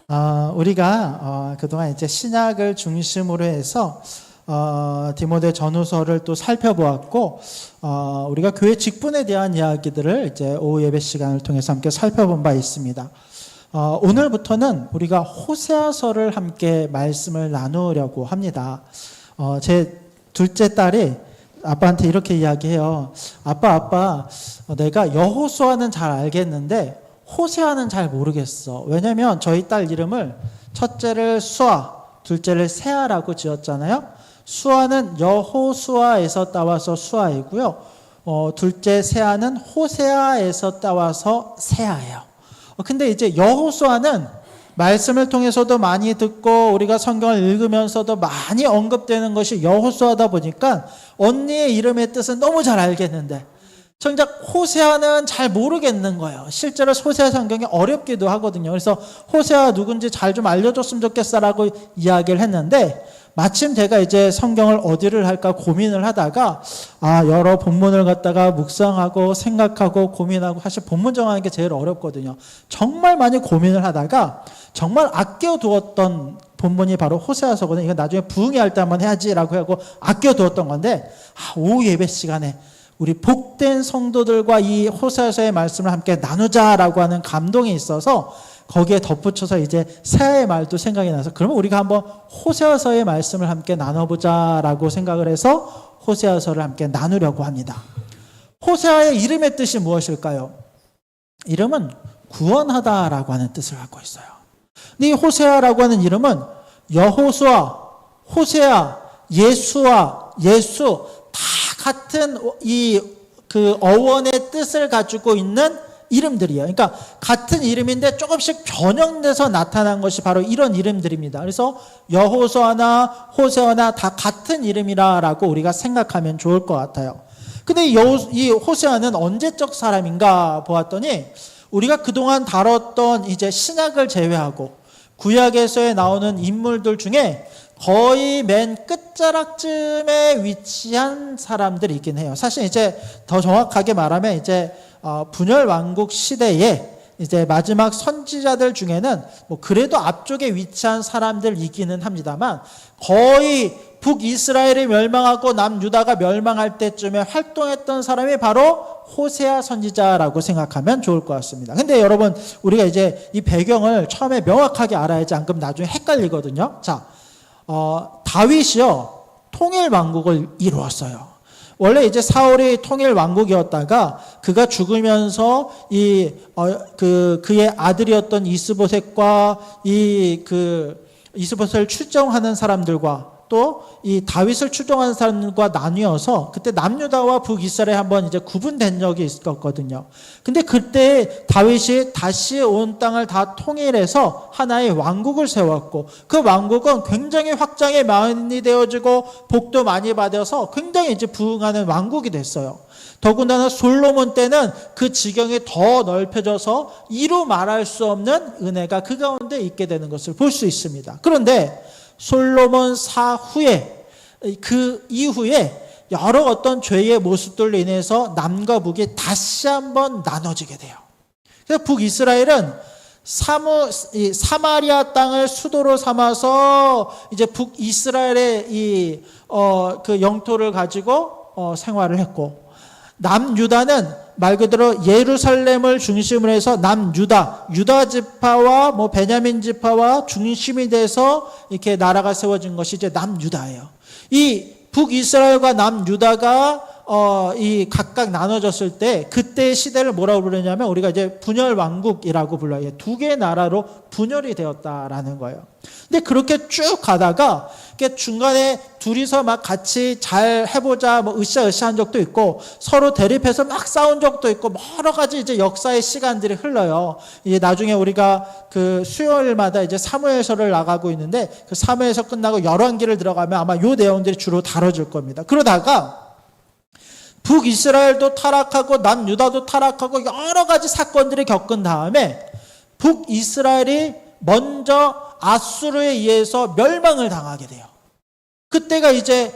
우리가 그동안 이제 신약을 중심으로 해서 디모데 전후서를 또 살펴보았고, 우리가 교회 직분에 대한 이야기들을 이제 오후 예배 시간을 통해서 함께 살펴본 바 있습니다. 오늘부터는 우리가 호세아서를 함께 말씀을 나누려고 합니다. 제 둘째 딸이 아빠한테 이렇게 이야기해요. 아빠, 내가 여호수아는 잘 알겠는데 호세아는 잘 모르겠어. 왜냐면 저희 딸 이름을 첫째를 수아, 둘째를 세아라고 지었잖아요. 수아는 여호수아에서 따와서 수아이고요. 둘째 세아는 호세아에서 따와서 세아예요. 근데 이제 여호수아는 말씀을 통해서도 많이 듣고 우리가 성경을 읽으면서도 많이 언급되는 것이 여호수아다 보니까 언니의 이름의 뜻은 너무 잘 알겠는데 정작 호세아는 잘 모르겠는 거예요. 실제로 호세아 성경이 어렵기도 하거든요. 그래서 호세아 누군지 잘 좀 알려줬으면 좋겠어라고 이야기를 했는데 마침 제가 이제 성경을 어디를 할까 고민을 하다가 여러 본문을 갖다가 묵상하고 생각하고 고민하고 사실 본문 정하는 게 제일 어렵거든요. 정말 많이 고민을 하다가 정말 아껴두었던 본문이 바로 호세아서거든요. 이건 나중에 부흥회 할 때 한번 해야지라고 하고 아껴두었던 건데 오후 예배 시간에 우리 복된 성도들과 이 호세아서의 말씀을 함께 나누자라고 하는 감동이 있어서 거기에 덧붙여서 이제 세아의 말도 생각이 나서 그러면 우리가 한번 호세아서의 말씀을 함께 나눠보자라고 생각을 해서 호세아서를 함께 나누려고 합니다. 호세아의 이름의 뜻이 무엇일까요? 이름은 구원하다라고 하는 뜻을 갖고 있어요. 근데 이 호세아라고 하는 이름은 여호수아, 호세아, 예수와 예수 다 같은 그 어원의 뜻을 가지고 있는 이름들이에요. 그러니까 같은 이름인데 조금씩 변형돼서 나타난 것이 바로 이런 이름들입니다. 그래서 여호수아나 호세아나 다 같은 이름이라고 우리가 생각하면 좋을 것 같아요. 근데 이 호세아는 언제적 사람인가 보았더니 우리가 그동안 다뤘던 이제 신약을 제외하고 구약에서 나오는 인물들 중에 거의 맨 끝자락쯤에 위치한 사람들이긴 해요. 사실 이제 더 정확하게 말하면 이제 분열 왕국 시대에 이제 마지막 선지자들 중에는 뭐 그래도 앞쪽에 위치한 사람들이기는 합니다만 거의 북이스라엘이 멸망하고 남유다가 멸망할 때쯤에 활동했던 사람이 바로 호세아 선지자라고 생각하면 좋을 것 같습니다. 근데 여러분 우리가 이제 이 배경을 처음에 명확하게 알아야지 안 그러면 나중에 헷갈리거든요. 자, 다윗이요 통일 왕국을 이루었어요. 원래 이제 사울이 통일 왕국이었다가 그가 죽으면서 그의 아들이었던 이스보셋과 이스보셋을 추종하는 사람들과 또 이 다윗을 추종하는 사람들과 나뉘어서 그때 남유다와 북이스라엘이 한번 이제 구분된 적이 있었거든요. 근데 그때 다윗이 다시 온 땅을 다 통일해서 하나의 왕국을 세웠고 그 왕국은 굉장히 확장이 많이 되어지고 복도 많이 받아서 굉장히 이제 부흥하는 왕국이 됐어요. 더군다나 솔로몬 때는 그 지경이 더 넓혀져서 이루 말할 수 없는 은혜가 그 가운데 있게 되는 것을 볼 수 있습니다. 그런데 솔로몬 사후에 그 이후에 여러 어떤 죄의 모습들로 인해서 남과 북이 다시 한번 나눠지게 돼요. 그래서 북이스라엘은 사마리아 땅을 수도로 삼아서 이제 북이스라엘의 그 영토를 가지고 생활을 했고 남유다는 말 그대로 예루살렘을 중심으로 해서 유다 지파와 베냐민 지파와 중심이 돼서 이렇게 나라가 세워진 것이 이제 남유다예요. 이 북이스라엘과 남유다가 각각 나눠졌을 때 그때의 시대를 뭐라고 부르냐면 우리가 이제 분열 왕국이라고 불러요. 두 개의 나라로 분열이 되었다라는 거예요. 근데 그렇게 쭉 가다가 중간에 둘이서 막 같이 잘 해보자 으쌰으쌰한 적도 있고 서로 대립해서 막 싸운 적도 있고 여러 가지 이제 역사의 시간들이 흘러요. 이제 나중에 우리가 그 수요일마다 이제 사무엘서를 나가고 있는데 그 사무엘서 끝나고 열왕기를 들어가면 아마 요 내용들이 주로 다뤄질 겁니다. 그러다가 북이스라엘도 타락하고 남유다도 타락하고 여러 가지 사건들을 겪은 다음에 북이스라엘이 먼저 아수르에 의해서 멸망을 당하게 돼요. 그때가 이제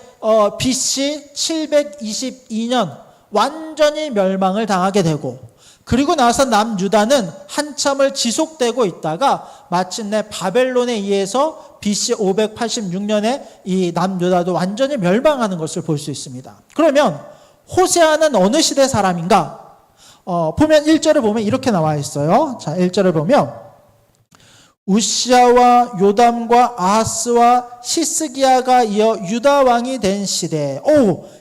BC 722년 완전히 멸망을 당하게 되고 그리고 나서 남유다는 한참을 지속되고 있다가 마침내 바벨론에 의해서 BC 586년에 이 남유다도 완전히 멸망하는 것을 볼 수 있습니다. 그러면 호세아는 어느 시대 사람인가? 보면 1절을 보면 이렇게 나와 있어요. 자, 1절을 보면 우시아와 요담과 아하스와 히스기야가 이어 유다 왕이 된 시대.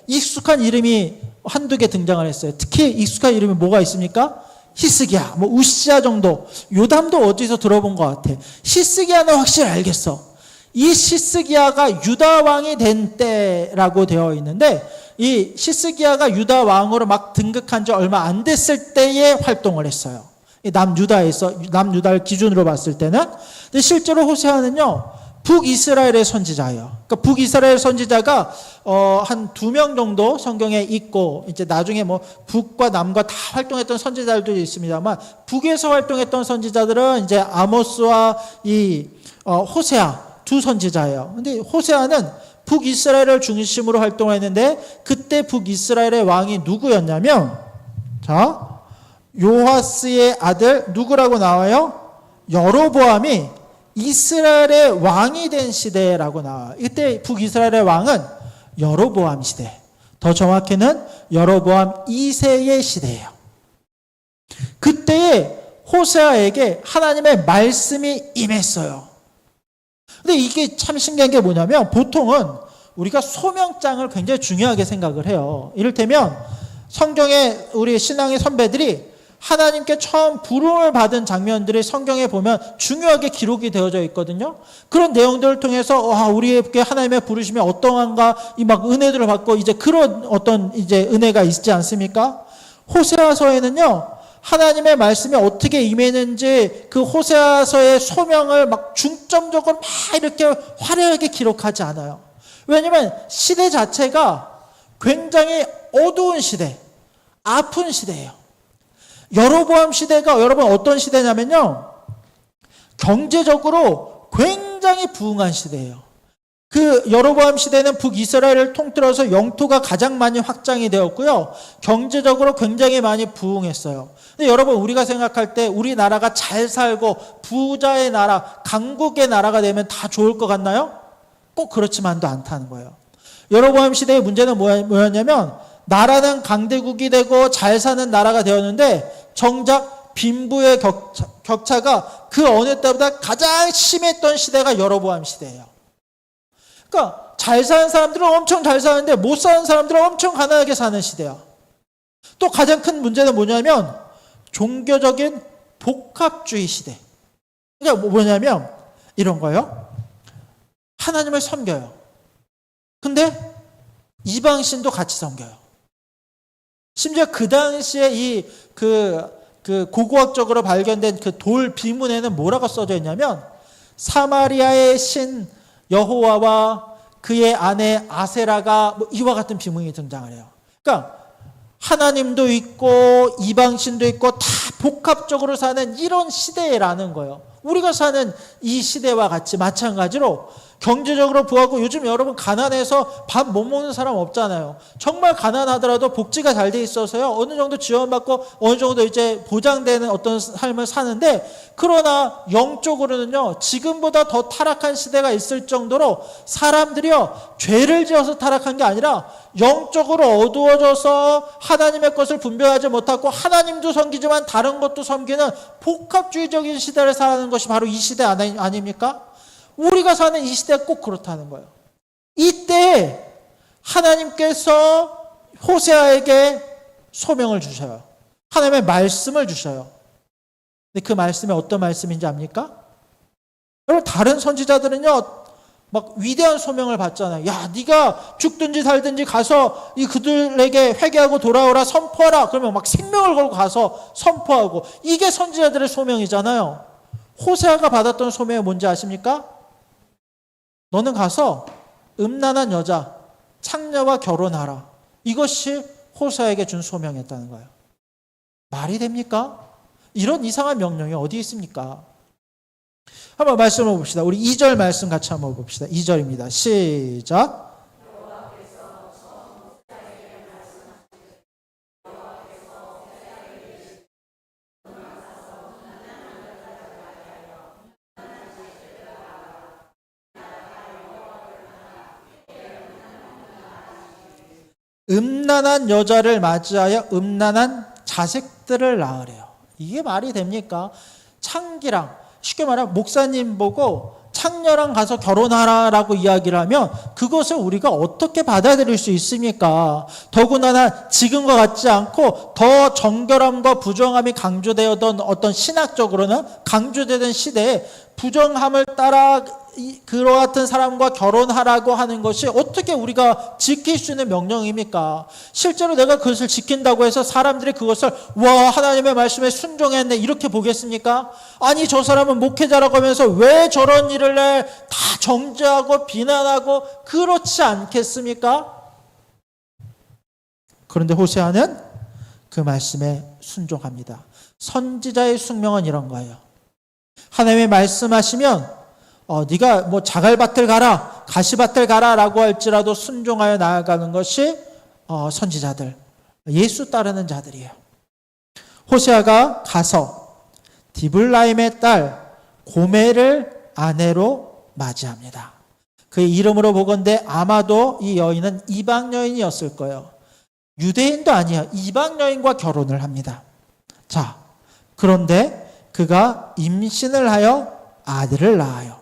익숙한 이름이 한두 개 등장을 했어요. 특히 익숙한 이름이 뭐가 있습니까? 히스기야, 우시아 정도. 요담도 어디서 들어본 것 같아. 히스기야는 확실히 알겠어. 이 히스기야가 유다 왕이 된 때라고 되어 있는데, 이 히스기야가 유다 왕으로 막 등극한 지 얼마 안 됐을 때에 활동을 했어요. 남유다를 기준으로 봤을 때는. 근데 실제로 호세아는요, 북이스라엘의 선지자예요. 그러니까 북이스라엘 선지자가 한 2명 정도 성경에 있고, 이제 나중에 북과 남과 다 활동했던 선지자들도 있습니다만, 북에서 활동했던 선지자들은 이제 아모스와 이 호세아 두 선지자예요. 근데 호세아는 북이스라엘을 중심으로 활동했는데, 그때 북이스라엘의 왕이 누구였냐면, 자, 요하스의 아들 누구라고 나와요? 여로보암이 이스라엘의 왕이 된 시대라고 나와요. 이때 북이스라엘의 왕은 여로보암 시대. 더 정확히는 여로보암 2세의 시대예요. 그때에 호세아에게 하나님의 말씀이 임했어요. 근데 이게 참 신기한 게 뭐냐면, 보통은 우리가 소명장을 굉장히 중요하게 생각을 해요. 이를테면 성경에 우리 신앙의 선배들이 하나님께 처음 부름을 받은 장면들이 성경에 보면 중요하게 기록이 되어져 있거든요. 그런 내용들을 통해서 우리에게 하나님의 부르심이 어떠한가, 이 막 은혜들을 받고 이제 그런 어떤 이제 은혜가 있지 않습니까? 호세아서에는요, 하나님의 말씀이 어떻게 임했는지 그 호세아서의 소명을 막 중점적으로 막 이렇게 화려하게 기록하지 않아요. 왜냐면 시대 자체가 굉장히 어두운 시대, 아픈 시대예요. 여로보암 시대가 여러분 어떤 시대냐면요, 경제적으로 굉장히 부흥한 시대예요. 그 여로보암 시대는 북이스라엘을 통틀어서 영토가 가장 많이 확장이 되었고요, 경제적으로 굉장히 많이 부흥했어요. 근데 여러분, 우리가 생각할 때 우리나라가 잘 살고 부자의 나라, 강국의 나라가 되면 다 좋을 것 같나요? 꼭 그렇지만도 않다는 거예요. 여로보암 시대의 문제는 뭐였냐면, 나라는 강대국이 되고 잘 사는 나라가 되었는데 정작 빈부의 격차가 그 어느 때보다 가장 심했던 시대가 여로보암 시대예요. 그러니까 잘 사는 사람들은 엄청 잘 사는데 못 사는 사람들은 엄청 가난하게 사는 시대야. 또 가장 큰 문제는 뭐냐면 종교적인 복합주의 시대. 그러니까 뭐냐면 이런 거예요. 하나님을 섬겨요. 근데 이방신도 같이 섬겨요. 심지어 그 당시에 그 고고학적으로 발견된 그 돌 비문에는 뭐라고 써져 있냐면, 사마리아의 신 여호와와 그의 아내 아세라가 이와 같은 비문이 등장을 해요. 그러니까 하나님도 있고 이방신도 있고 다 복합적으로 사는 이런 시대라는 거예요. 우리가 사는 이 시대와 같이 마찬가지로 경제적으로 부하고, 요즘 여러분 가난해서 밥 못 먹는 사람 없잖아요. 정말 가난하더라도 복지가 잘 돼 있어서요, 어느 정도 지원받고 어느 정도 이제 보장되는 어떤 삶을 사는데, 그러나 영적으로는요, 지금보다 더 타락한 시대가 있을 정도로 사람들이요, 죄를 지어서 타락한 게 아니라 영적으로 어두워져서 하나님의 것을 분별하지 못하고 하나님도 섬기지만 다른 것도 섬기는 복합주의적인 시대를 살아가는 것이 바로 이 시대 아닙니까? 우리가 사는 이 시대가 꼭 그렇다는 거예요. 이때 하나님께서 호세아에게 소명을 주셔요. 하나님의 말씀을 주셔요. 근데 그 말씀이 어떤 말씀인지 압니까? 여러분, 다른 선지자들은요, 막 위대한 소명을 받잖아요. 야, 네가 죽든지 살든지 가서 이 그들에게 회개하고 돌아오라, 선포하라. 그러면 막 생명을 걸고 가서 선포하고, 이게 선지자들의 소명이잖아요. 호세아가 받았던 소명이 뭔지 아십니까? 너는 가서 음란한 여자 창녀와 결혼하라. 이것이 호세아에게 준 소명이었다는 거예요. 말이 됩니까? 이런 이상한 명령이 어디 있습니까? 한번 말씀을 봅시다. 우리 2절 말씀 같이 한번 봅시다. 2절입니다. 시작. 음란한 여자를 맞이하여 음란한 자식들을 낳으래요. 이게 말이 됩니까? 창기랑, 쉽게 말하면 목사님 보고 창녀랑 가서 결혼하라라고 이야기를 하면 그것을 우리가 어떻게 받아들일 수 있습니까? 더군다나 지금과 같지 않고 더 정결함과 부정함이 강조되었던 어떤 신학적으로는 강조되던 시대에 부정함을 따라 그와 같은 사람과 결혼하라고 하는 것이 어떻게 우리가 지킬 수 있는 명령입니까? 실제로 내가 그것을 지킨다고 해서 사람들이 그것을 와, 하나님의 말씀에 순종했네 이렇게 보겠습니까? 아니, 저 사람은 목회자라고 하면서 왜 저런 일을 해? 다 정죄하고 비난하고 그렇지 않겠습니까? 그런데 호세아는 그 말씀에 순종합니다. 선지자의 숙명은 이런 거예요. 하나님이 말씀하시면 네가 뭐 자갈밭을 가라, 가시밭을 가라라고 할지라도 순종하여 나아가는 것이 선지자들, 예수 따르는 자들이에요. 호세아가 가서 디블라임의 딸 고멜을 아내로 맞이합니다. 그의 이름으로 보건대 아마도 이 여인은 이방 여인이었을 거예요. 유대인도 아니에요. 이방 여인과 결혼을 합니다. 자, 그런데 그가 임신을 하여 아들을 낳아요.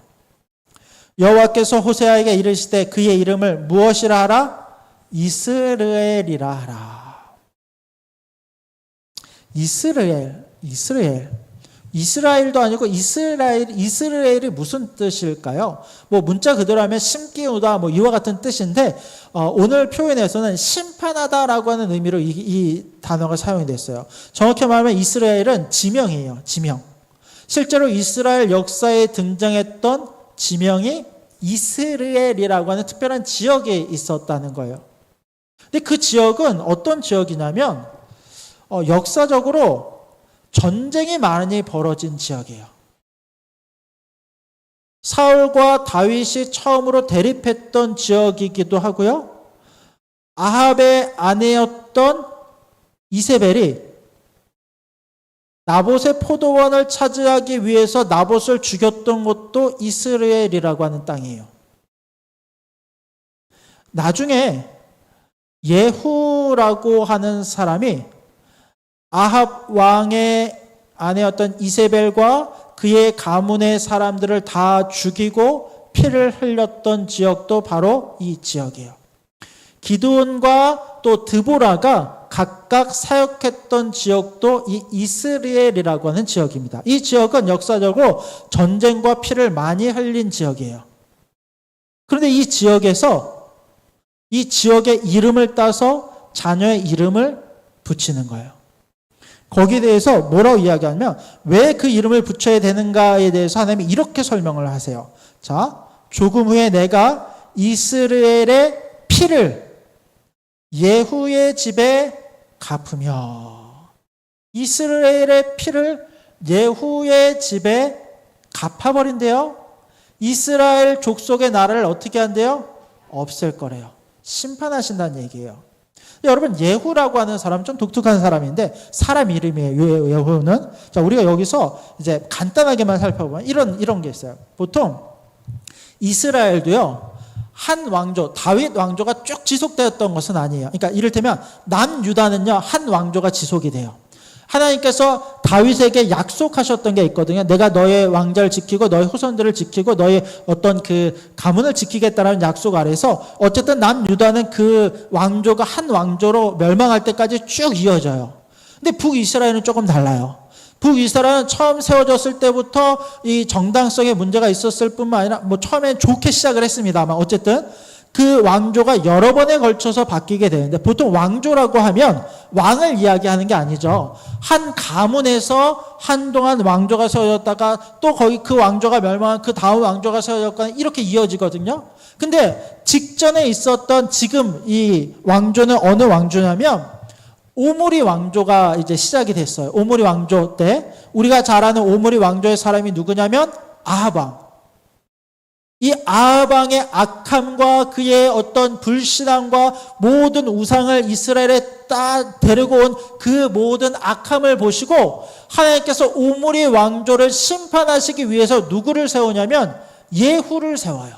여호와께서 호세아에게 이르시되 그의 이름을 무엇이라 하라? 이스라엘이라 하라. 이스라엘도 아니고 이스라엘이 무슨 뜻일까요? 뭐 문자 그대로 하면 심기우다 뭐 이와 같은 뜻인데 오늘 표현에서는 심판하다라고 하는 의미로 이 단어가 사용이 됐어요. 정확히 말하면 이스라엘은 지명이에요. 지명. 실제로 이스라엘 역사에 등장했던 지명이 이스라엘이라고 하는 특별한 지역에 있었다는 거예요. 근데 그 지역은 어떤 지역이냐면 역사적으로 전쟁이 많이 벌어진 지역이에요. 사울과 다윗이 처음으로 대립했던 지역이기도 하고요. 아합의 아내였던 이세벨이 나봇의 포도원을 차지하기 위해서 나봇을 죽였던 곳도 이스라엘이라고 하는 땅이에요. 나중에 예후라고 하는 사람이 아합 왕의 아내였던 이세벨과 그의 가문의 사람들을 다 죽이고 피를 흘렸던 지역도 바로 이 지역이에요. 기드온과 또 드보라가 각각 사역했던 지역도 이 이스라엘이라고 하는 지역입니다. 이 지역은 역사적으로 전쟁과 피를 많이 흘린 지역이에요. 그런데 이 지역에서 이 지역의 이름을 따서 자녀의 이름을 붙이는 거예요. 거기에 대해서 뭐라고 이야기하냐면 왜 그 이름을 붙여야 되는가에 대해서 하나님이 이렇게 설명을 하세요. 자, 조금 후에 내가 이스라엘의 피를 예후의 집에 갚으며 이스라엘의 피를 예후의 집에 갚아버린대요. 이스라엘 족속의 나라를 어떻게 한대요? 없앨 거래요. 심판하신다는 얘기예요. 여러분, 예후라고 하는 사람은 좀 독특한 사람인데 사람 이름이에요. 예후는. 자, 우리가 여기서 이제 간단하게만 살펴보면 이런 게 있어요. 보통 이스라엘도요, 한 왕조, 다윗 왕조가 쭉 지속되었던 것은 아니에요. 그러니까 이를테면 남유다는요, 한 왕조가 지속이 돼요. 하나님께서 다윗에게 약속하셨던 게 있거든요. 내가 너의 왕자를 지키고 너의 후손들을 지키고 너의 어떤 그 가문을 지키겠다라는 약속 아래서 어쨌든 남유다는 그 왕조가 한 왕조로 멸망할 때까지 쭉 이어져요. 근데 북이스라엘은 조금 달라요. 북이스라엘은 처음 세워졌을 때부터 이 정당성에 문제가 있었을 뿐만 아니라 뭐 처음엔 좋게 시작을 했습니다만 어쨌든 그 왕조가 여러 번에 걸쳐서 바뀌게 되는데 보통 왕조라고 하면 왕을 이야기하는 게 아니죠. 한 가문에서 한동안 왕조가 세워졌다가 또 거기 그 왕조가 멸망한 그 다음 왕조가 세워졌거나 이렇게 이어지거든요. 근데 직전에 있었던 지금 이 왕조는 어느 왕조냐면 오므리 왕조가 이제 시작이 됐어요. 오므리 왕조 때 우리가 잘 아는 오므리 왕조의 사람이 누구냐면 아합 왕. 이 아합 왕의 악함과 그의 어떤 불신앙과 모든 우상을 이스라엘에 딱 데리고 온 그 모든 악함을 보시고 하나님께서 오므리 왕조를 심판하시기 위해서 누구를 세우냐면 예후를 세워요.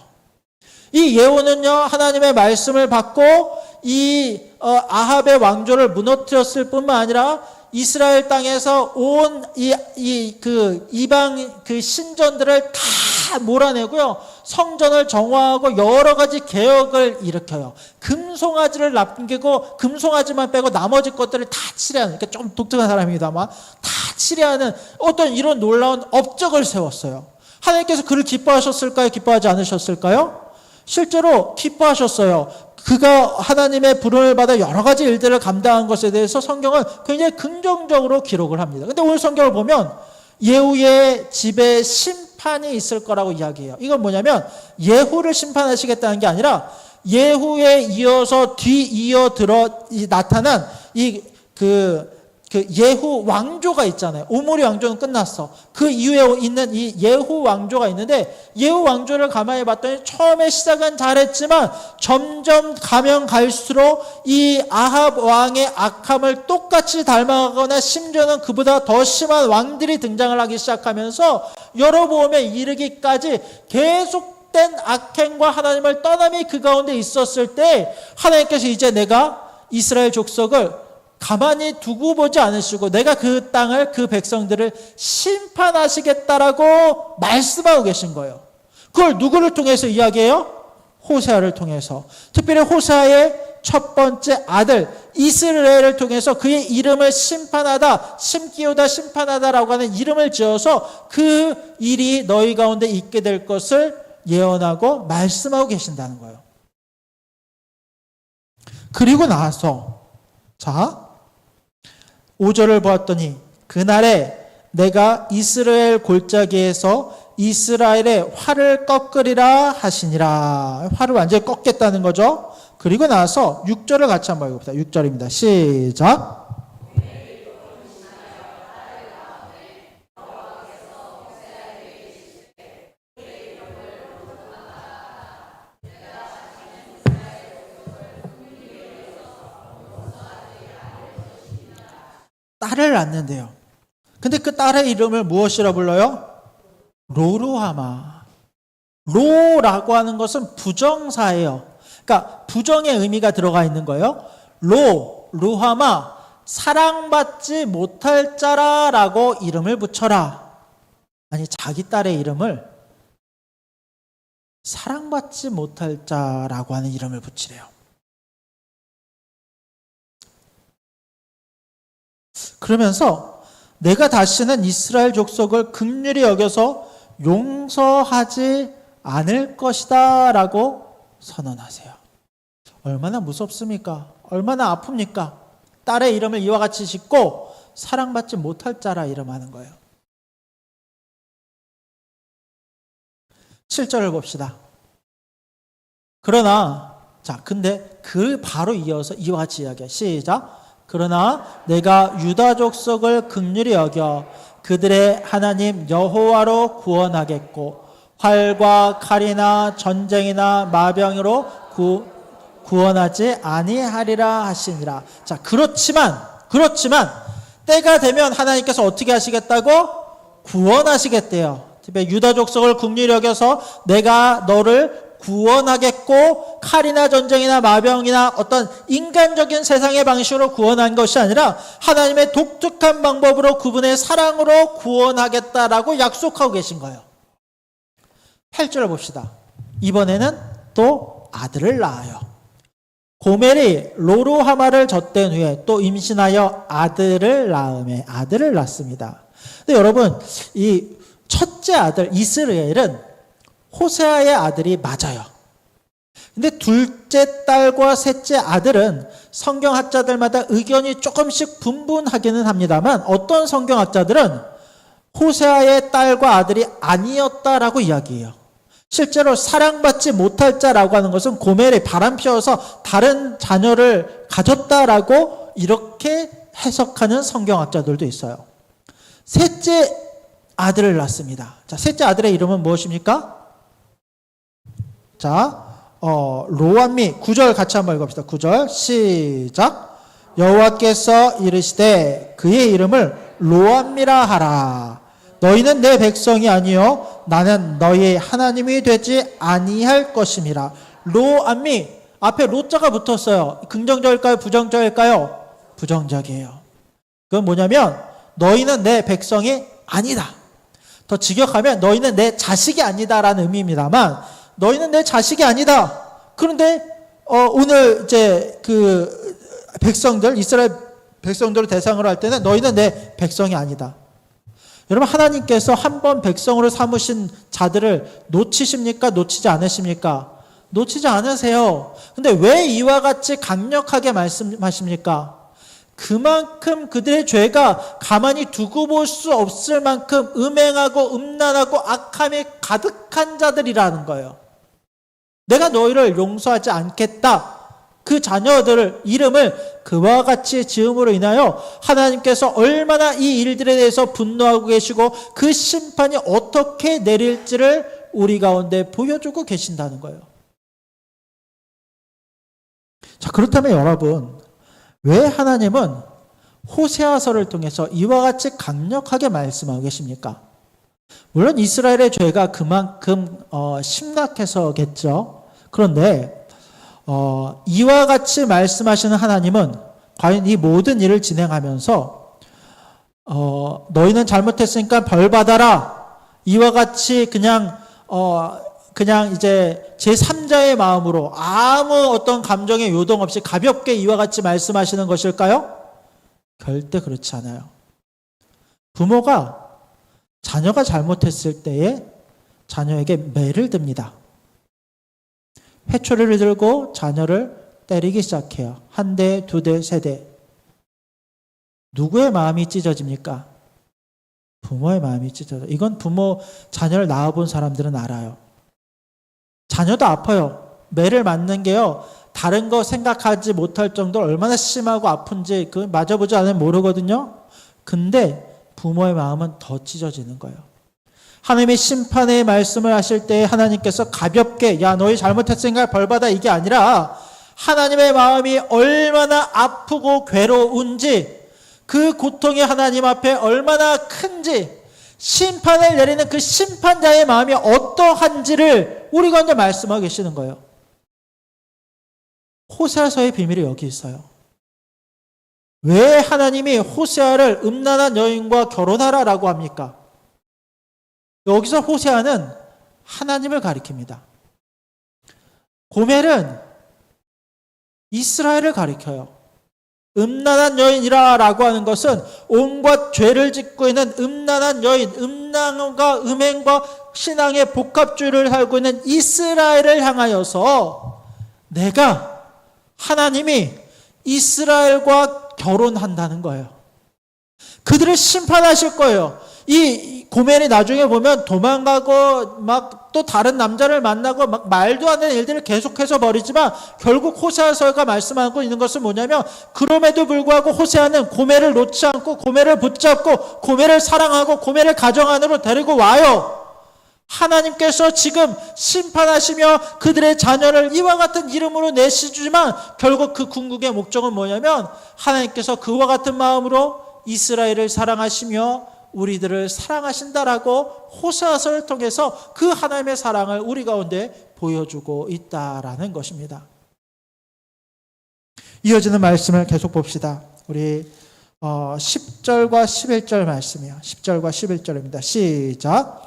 이 예후는요, 하나님의 말씀을 받고 이 아합의 왕조를 무너뜨렸을 뿐만 아니라 이스라엘 땅에서 온 이방 그 신전들을 다 몰아내고요. 성전을 정화하고 여러 가지 개혁을 일으켜요. 금송아지를 남기고 금송아지만 빼고 나머지 것들을 다 칠해하는, 그러니까 좀 독특한 사람입니다만 다 칠해하는 어떤 이런 놀라운 업적을 세웠어요. 하나님께서 그를 기뻐하셨을까요? 기뻐하지 않으셨을까요? 실제로 기뻐하셨어요. 그가 하나님의 부름을 받아 여러 가지 일들을 감당한 것에 대해서 성경은 굉장히 긍정적으로 기록을 합니다. 근데 오늘 성경을 보면 예후의 집에 심판이 있을 거라고 이야기해요. 이건 뭐냐면 예후를 심판하시겠다는 게 아니라 예후에 이어서 뒤이어 나타난 그 예후 왕조가 있잖아요. 오므리 왕조는 끝났어. 그 이후에 있는 이 예후 왕조가 있는데, 예후 왕조를 가만히 봤더니 처음에 시작은 잘했지만 점점 가면 갈수록 이 아합 왕의 악함을 똑같이 닮아가거나 심지어는 그보다 더 심한 왕들이 등장을 하기 시작하면서 여로보암에 이르기까지 계속된 악행과 하나님을 떠남이 그 가운데 있었을 때, 하나님께서 이제 내가 이스라엘 족속을 가만히 두고 보지 않으시고 내가 그 땅을, 그 백성들을 심판하시겠다라고 말씀하고 계신 거예요. 그걸 누구를 통해서 이야기해요? 호세아를 통해서. 특별히 호세아의 첫 번째 아들 이스라엘을 통해서 그의 이름을 심판하다, 심기우다 심판하다라고 하는 이름을 지어서 그 일이 너희 가운데 있게 될 것을 예언하고 말씀하고 계신다는 거예요. 그리고 나서 5절을 보았더니 그날에 내가 이스라엘 골짜기에서 이스라엘의 활을 꺾으리라 하시니라. 활을 완전히 꺾겠다는 거죠. 그리고 나서 6절을 같이 한번 읽어봅시다. 6절입니다. 시작. 딸을 낳는데요. 근데 그 딸의 이름을 무엇이라 불러요? 로루하마. 로라고 하는 것은 부정사예요. 그러니까 부정의 의미가 들어가 있는 거예요. 루하마, 사랑받지 못할 자라라고 이름을 붙여라. 아니, 자기 딸의 이름을 사랑받지 못할 자라고 하는 이름을 붙이래요. 그러면서 내가 다시는 이스라엘 족속을 긍휼히 여겨서 용서하지 않을 것이다 라고 선언하세요. 얼마나 무섭습니까? 얼마나 아픕니까? 딸의 이름을 이와 같이 짓고 사랑받지 못할 자라 이름하는 거예요. 7절을 봅시다. 그러나 근데 그 바로 이어서 이와 같이 이야기해. 시작. 그러나 내가 유다 족속을 긍휼히 여겨 그들의 하나님 여호와로 구원하겠고 활과 칼이나 전쟁이나 마병으로 구원하지 아니하리라 하시니라. 그렇지만 때가 되면 하나님께서 어떻게 하시겠다고? 구원하시겠대요. 특별히 유다 족속을 긍휼히 여겨서 내가 너를 구원하겠고 칼이나 전쟁이나 마병이나 어떤 인간적인 세상의 방식으로 구원한 것이 아니라 하나님의 독특한 방법으로 그분의 사랑으로 구원하겠다라고 약속하고 계신 거예요. 8절을 봅시다. 이번에는 또 아들을 낳아요. 고멜이 로루하마를 젖된 후에 또 임신하여 아들을 낳습니다. 근데 여러분, 이 첫째 아들 이스라엘은 호세아의 아들이 맞아요. 근데 둘째 딸과 셋째 아들은 성경학자들마다 의견이 조금씩 분분하기는 합니다만 어떤 성경학자들은 호세아의 딸과 아들이 아니었다라고 이야기해요. 실제로 사랑받지 못할 자라고 하는 것은 고멜이 바람 피워서 다른 자녀를 가졌다라고 이렇게 해석하는 성경학자들도 있어요. 셋째 아들을 낳습니다. 셋째 아들의 이름은 무엇입니까? 로암미. 9절 같이 한번 읽어봅시다. 9절 시작. 여호와께서 이르시되 그의 이름을 로암미라 하라. 너희는 내 백성이 아니요 나는 너희의 하나님이 되지 아니할 것임이라. 로암미, 앞에 로자가 붙었어요. 긍정적일까요? 부정적일까요? 부정적이에요. 그건 뭐냐면 너희는 내 백성이 아니다. 더 직역하면 너희는 내 자식이 아니다라는 의미입니다만, 너희는 내 자식이 아니다. 그런데 오늘 이제 그 백성들, 이스라엘 백성들을 대상으로 할 때는 너희는 내 백성이 아니다. 여러분, 하나님께서 한 번 백성으로 삼으신 자들을 놓치십니까? 놓치지 않으십니까? 놓치지 않으세요. 근데 왜 이와 같이 강력하게 말씀하십니까? 그만큼 그들의 죄가 가만히 두고 볼 수 없을 만큼 음행하고 음란하고 악함이 가득한 자들이라는 거예요. 내가 너희를 용서하지 않겠다. 그 자녀들을 이름을 그와 같이 지음으로 인하여 하나님께서 얼마나 이 일들에 대해서 분노하고 계시고 그 심판이 어떻게 내릴지를 우리 가운데 보여주고 계신다는 거예요. 자, 그렇다면 여러분, 왜 하나님은 호세아서를 통해서 이와 같이 강력하게 말씀하고 계십니까? 물론 이스라엘의 죄가 그만큼 심각해서겠죠. 그런데 이와 같이 말씀하시는 하나님은 과연 이 모든 일을 진행하면서 너희는 잘못했으니까 벌 받아라, 이와 같이 그냥 이제 제3자의 마음으로 아무 어떤 감정의 요동 없이 가볍게 이와 같이 말씀하시는 것일까요? 절대 그렇지 않아요. 부모가 자녀가 잘못했을 때에 자녀에게 매를 듭니다. 회초리를 들고 자녀를 때리기 시작해요. 한 대, 두 대, 세 대. 누구의 마음이 찢어집니까? 부모의 마음이 찢어져요. 이건 부모, 자녀를 낳아본 사람들은 알아요. 자녀도 아파요. 매를 맞는 게요, 다른 거 생각하지 못할 정도로 얼마나 심하고 아픈지 그 맞아보지 않으면 모르거든요. 근데 부모의 마음은 더 찢어지는 거예요. 하나님의 심판의 말씀을 하실 때 하나님께서 가볍게 야 너희 잘못했으니까 벌받아, 이게 아니라 하나님의 마음이 얼마나 아프고 괴로운지, 그 고통이 하나님 앞에 얼마나 큰지, 심판을 내리는 그 심판자의 마음이 어떠한지를 우리 가운데 말씀하고 계시는 거예요. 호세아서의 비밀이 여기 있어요. 왜 하나님이 호세아를 음란한 여인과 결혼하라라고 합니까? 여기서 호세아는 하나님을 가리킵니다. 고멜은 이스라엘을 가리켜요. 음란한 여인이라고 하는 것은 온갖 죄를 짓고 있는 음란한 여인, 음란과 음행과 신앙의 복합주의를 살고 있는 이스라엘을 향하여서 내가, 하나님이 이스라엘과 결혼한다는 거예요. 그들을 심판하실 거예요. 이 고멜이 나중에 보면 도망가고 막 또 다른 남자를 만나고 막 말도 안 되는 일들을 계속해서 벌이지만 결국 호세아서가 말씀하고 있는 것은 뭐냐면, 그럼에도 불구하고 호세아는 고멜을 놓지 않고 고멜을 붙잡고 고멜을 사랑하고 고멜을 가정 안으로 데리고 와요. 하나님께서 지금 심판하시며 그들의 자녀를 이와 같은 이름으로 내시지만 결국 그 궁극의 목적은 뭐냐면, 하나님께서 그와 같은 마음으로 이스라엘을 사랑하시며 우리들을 사랑하신다라고 호세아서를 통해서 그 하나님의 사랑을 우리 가운데 보여주고 있다라는 것입니다. 이어지는 말씀을 계속 봅시다. 우리 10절과 11절 말씀이요. 10절과 11절입니다. 시작.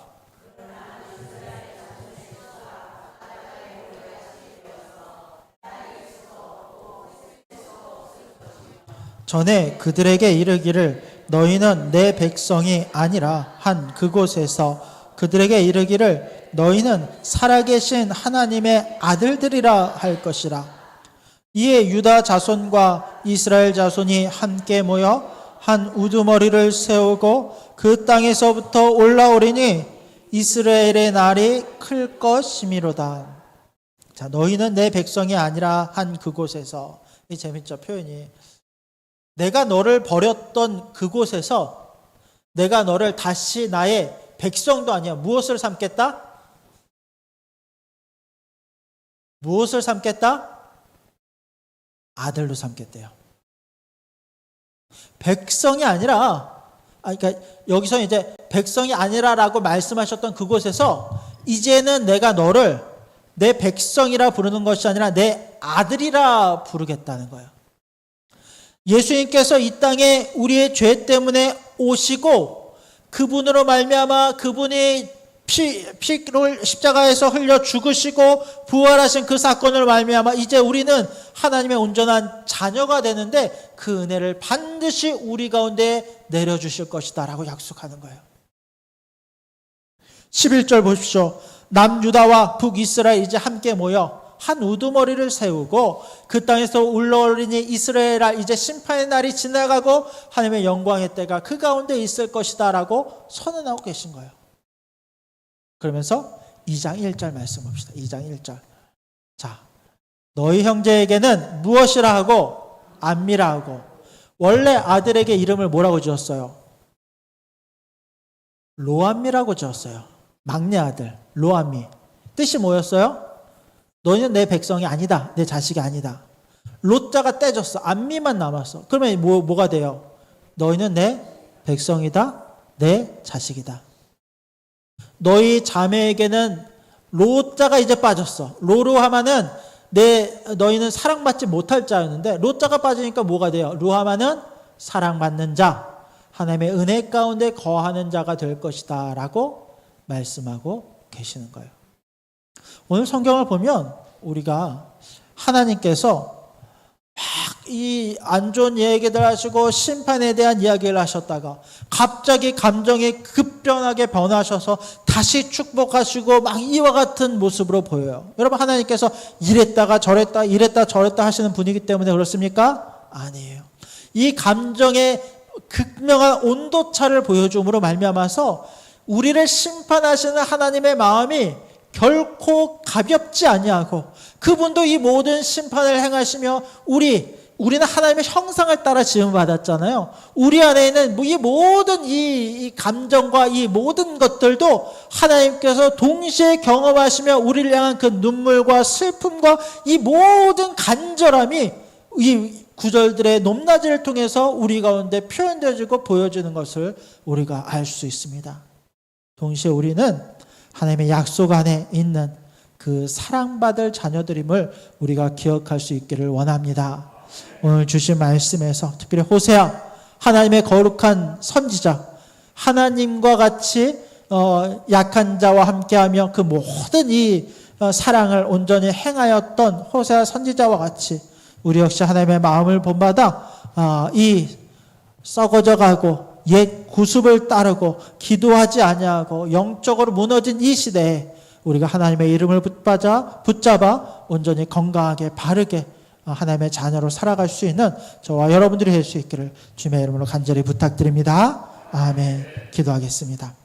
전에 그들에게 이르기를 너희는 내 백성이 아니라 한 그곳에서 그들에게 이르기를 너희는 살아계신 하나님의 아들들이라 할 것이라. 이에 유다 자손과 이스라엘 자손이 함께 모여 한 우두머리를 세우고 그 땅에서부터 올라오리니 이스라엘의 날이 클 것이미로다. 자, 너희는 내 백성이 아니라 한 그곳에서. 이 재밌죠, 표현이. 내가 너를 버렸던 그곳에서 내가 너를 다시 나의 백성도 아니야. 무엇을 삼겠다? 무엇을 삼겠다? 아들로 삼겠대요. 백성이 아니라, 그러니까 여기서 이제 백성이 아니라라고 말씀하셨던 그곳에서 이제는 내가 너를 내 백성이라 부르는 것이 아니라 내 아들이라 부르겠다는 거예요. 예수님께서 이 땅에 우리의 죄 때문에 오시고 그분으로 말미암아 그분이 피를 십자가에서 흘려 죽으시고 부활하신 그 사건을 말미암아 이제 우리는 하나님의 온전한 자녀가 되는데 그 은혜를 반드시 우리 가운데 내려주실 것이다 라고 약속하는 거예요. 11절 보십시오. 남유다와 북이스라엘 이제 함께 모여 한 우두머리를 세우고 그 땅에서 울러어리니 이스라엘아 이제 심판의 날이 지나가고 하나님의 영광의 때가 그 가운데 있을 것이다 라고 선언하고 계신 거예요. 그러면서 2장 1절 말씀 봅시다. 2장 1절. 자, 너희 형제에게는 무엇이라 하고 암미라 하고. 원래 아들에게 이름을 뭐라고 지었어요? 로암미라고 지었어요. 막내 아들 로암미. 뜻이 뭐였어요? 너희는 내 백성이 아니다. 내 자식이 아니다. 로자가 떼졌어. 암미만 남았어. 그러면 뭐가 돼요? 너희는 내 백성이다. 내 자식이다. 너희 자매에게는 로자가 이제 빠졌어. 로로 하면은 너희는 사랑받지 못할 자였는데 로자가 빠지니까 뭐가 돼요? 루하마는 사랑받는 자, 하나님의 은혜 가운데 거하는 자가 될 것이다 라고 말씀하고 계시는 거예요. 오늘 성경을 보면 우리가 하나님께서 막 이 안 좋은 얘기들 하시고 심판에 대한 이야기를 하셨다가 갑자기 감정이 급변하게 변하셔서 다시 축복하시고 막 이와 같은 모습으로 보여요. 여러분 하나님께서 이랬다가 저랬다 이랬다 저랬다 하시는 분이기 때문에 그렇습니까? 아니에요. 이 감정의 극명한 온도차를 보여줌으로 말미암아서 우리를 심판하시는 하나님의 마음이 결코 가볍지 아니하고 그분도 이 모든 심판을 행하시며 우리는 하나님의 형상을 따라 지음 받았잖아요. 우리 안에 있는 이 모든 이 감정과 이 모든 것들도 하나님께서 동시에 경험하시며 우리를 향한 그 눈물과 슬픔과 이 모든 간절함이 이 구절들의 높낮이를 통해서 우리 가운데 표현되어지고 보여지는 것을 우리가 알 수 있습니다. 동시에 우리는 하나님의 약속 안에 있는 그 사랑받을 자녀들임을 우리가 기억할 수 있기를 원합니다. 오늘 주신 말씀에서 특별히 호세아 하나님의 거룩한 선지자 하나님과 같이 약한 자와 함께하며 그 모든 이 사랑을 온전히 행하였던 호세아 선지자와 같이 우리 역시 하나님의 마음을 본받아 이 썩어져가고 옛 구습을 따르고 기도하지 아니하고 영적으로 무너진 이 시대에 우리가 하나님의 이름을 붙잡아 온전히 건강하게 바르게 하나님의 자녀로 살아갈 수 있는 저와 여러분들이 될 수 있기를 주님의 이름으로 간절히 부탁드립니다. 아멘. 기도하겠습니다.